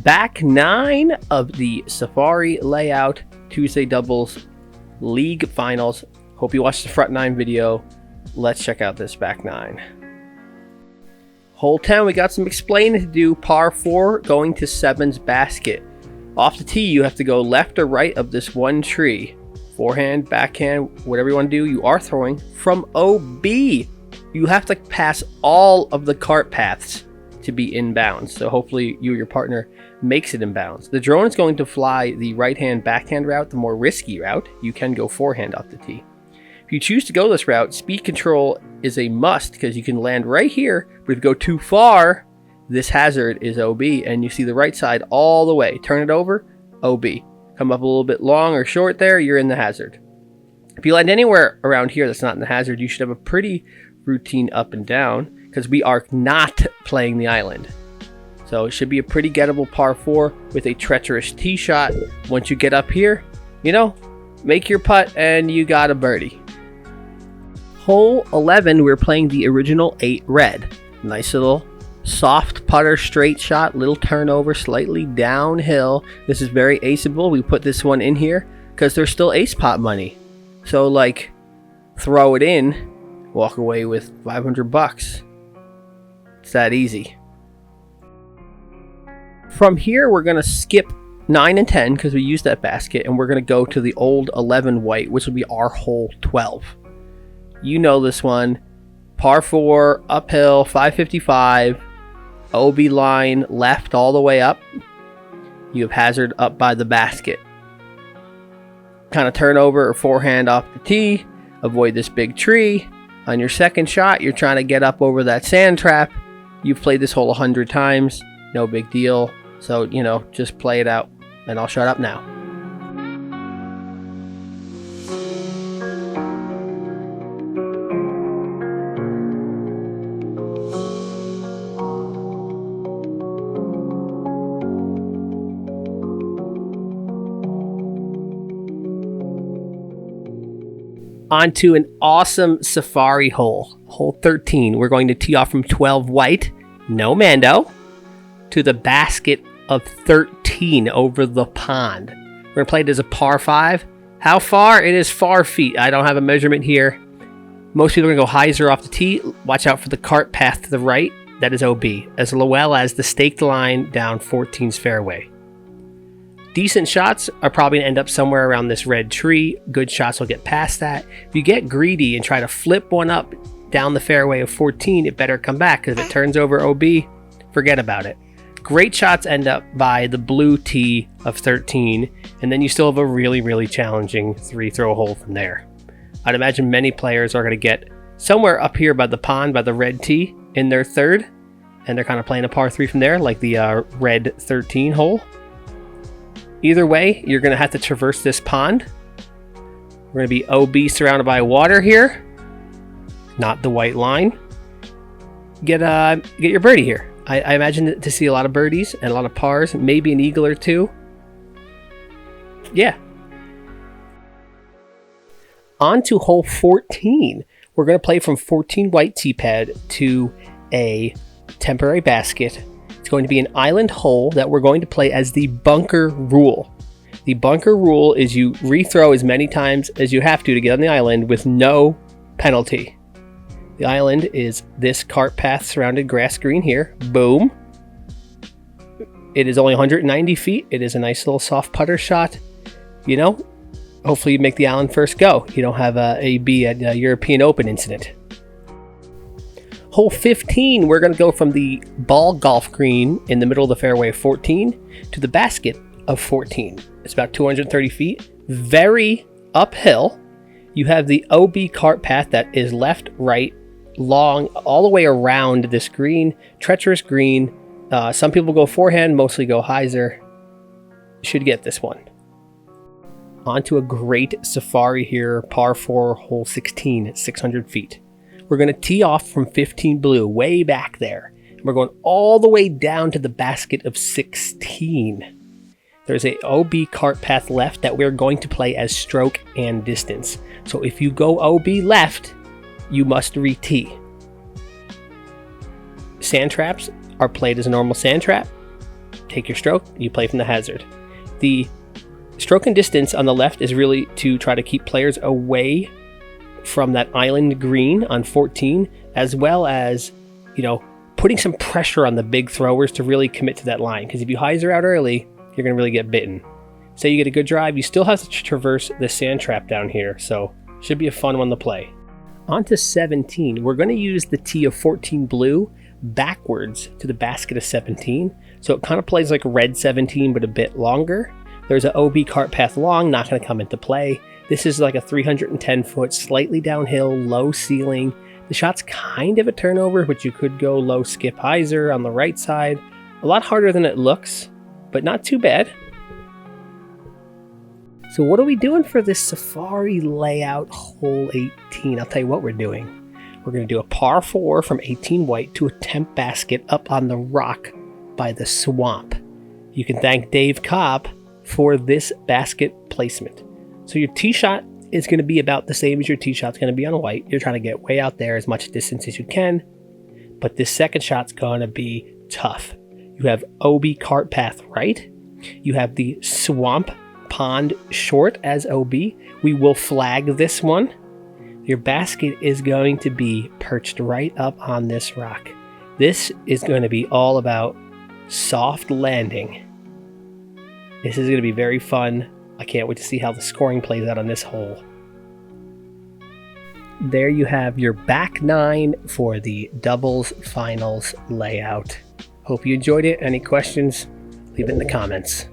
Back 9 of the Safari Layout Tuesday Doubles League Finals. Hope you watched the front 9 video. Let's check out this back 9. Hole 10, we got some explaining to do. Par 4 going to 7's basket. Off the tee, you have to go left or right of this one tree. Forehand, backhand, whatever you want to do, you are throwing from OB. You have to pass all of the cart paths to be inbounds. So hopefully you or your partner makes it inbounds. The drone is going to fly the right-hand backhand route, the more risky route. You can go forehand off the tee. If you choose to go this route, speed control is a must because you can land right here, but if you go too far, this hazard is OB, and you see the right side all the way. Turn it over, OB. Come up a little bit long or short there, you're in the hazard. If you land anywhere around here that's not in the hazard, you should have a pretty routine up and down because we are not playing the island. So it should be a pretty gettable par 4 with a treacherous tee shot. Once you get up here, you know, make your putt and you got a birdie. Hole 11, we're playing the original 8 red. Nice little soft putter, straight shot, little turnover, slightly downhill. This is very aceable. We put this one in here because there's still ace pot money. So like, throw it in, walk away with $500. It's that easy. From here, we're going to skip 9 and 10 because we used that basket, and we're going to go to the old 11 white, which will be our hole 12. You know this one. Par 4, uphill, 555, OB line left all the way up. You have hazard up by the basket. Kind of turn over or forehand off the tee. Avoid this big tree. On your second shot, you're trying to get up over that sand trap. You've played this hole 100 times. No big deal. So, you know, just play it out. And I'll shut up now. Onto an awesome Safari hole. Hole 13. We're going to tee off from 12 white. No Mando. To the basket of 13 over the pond. We're going to play it as a par 5. How far? It is far feet. I don't have a measurement here. Most people are going to go hyzer off the tee. Watch out for the cart path to the right. That is OB. As well as the staked line down 14's fairway. Decent shots are probably going to end up somewhere around this red tree. Good shots will get past that. If you get greedy and try to flip one up down the fairway of 14, it better come back because if it turns over OB, forget about it. Great shots end up by the blue tee of 13, and then you still have a really, really challenging 3-throw hole from there. I'd imagine many players are going to get somewhere up here by the pond, by the red tee in their third, and they're kind of playing a par 3 from there, like the red 13 hole. Either way, you're going to have to traverse this pond. We're going to be OB surrounded by water here. Not the white line. Get your birdie here. I imagine to see a lot of birdies and a lot of pars. Maybe an eagle or two. Yeah. On to hole 14. We're going to play from 14 white tee pad to a temporary basket. It's going to be an island hole that we're going to play as the bunker rule. The bunker rule is you rethrow as many times as you have to get on the island with no penalty. The island is this cart path surrounded grass green here. Boom. It is only 190 feet. It is a nice little soft putter shot. You know, hopefully you make the island first go. You don't have a B at a European Open incident. Hole 15, we're going to go from the ball golf green in the middle of the fairway of 14 to the basket of 14. It's about 230 feet. Very uphill. You have the OB cart path that is left, right, long, all the way around this green, treacherous green. Some people go forehand, mostly go hyzer. Should get this one. Onto a great Safari here, par 4, hole 16 at 600 feet. We're going to tee off from 15 blue, way back there. And we're going all the way down to the basket of 16. There's a OB cart path left that we're going to play as stroke and distance. So if you go OB left, you must re-tee. Sand traps are played as a normal sand trap. take your stroke, you play from the hazard. The stroke and distance on the left is really to try to keep players away from that island green on 14, as well as, you know, putting some pressure on the big throwers to really commit to that line. Because if you hyzer out early, you're going to really get bitten. Say you get a good drive, you still have to traverse the sand trap down here, so should be a fun one to play. On to 17, we're going to use the tee of 14 blue backwards to the basket of 17. So it kind of plays like red 17, but a bit longer. There's an OB cart path long, not going to come into play. This is like a 310 foot, slightly downhill, low ceiling. The shot's kind of a turnover, but you could go low skip hyzer on the right side. A lot harder than it looks, but not too bad. So what are we doing for this Safari layout hole 18? I'll tell you what we're doing. We're going to do a par 4 from 18 white to a temp basket up on the rock by the swamp. You can thank Dave Cobb for this basket placement. So your tee shot is going to be about the same as your tee shot's going to be on white. You're trying to get way out there as much distance as you can, but this second shot's going to be tough. You have OB cart path right. You have the swamp pond short as OB. We will flag this one. Your basket is going to be perched right up on this rock. This is going to be all about soft landing. This is going to be very fun. I can't wait to see how the scoring plays out on this hole. There you have your back 9 for the doubles finals layout. Hope you enjoyed it. Any questions? Leave it in the comments.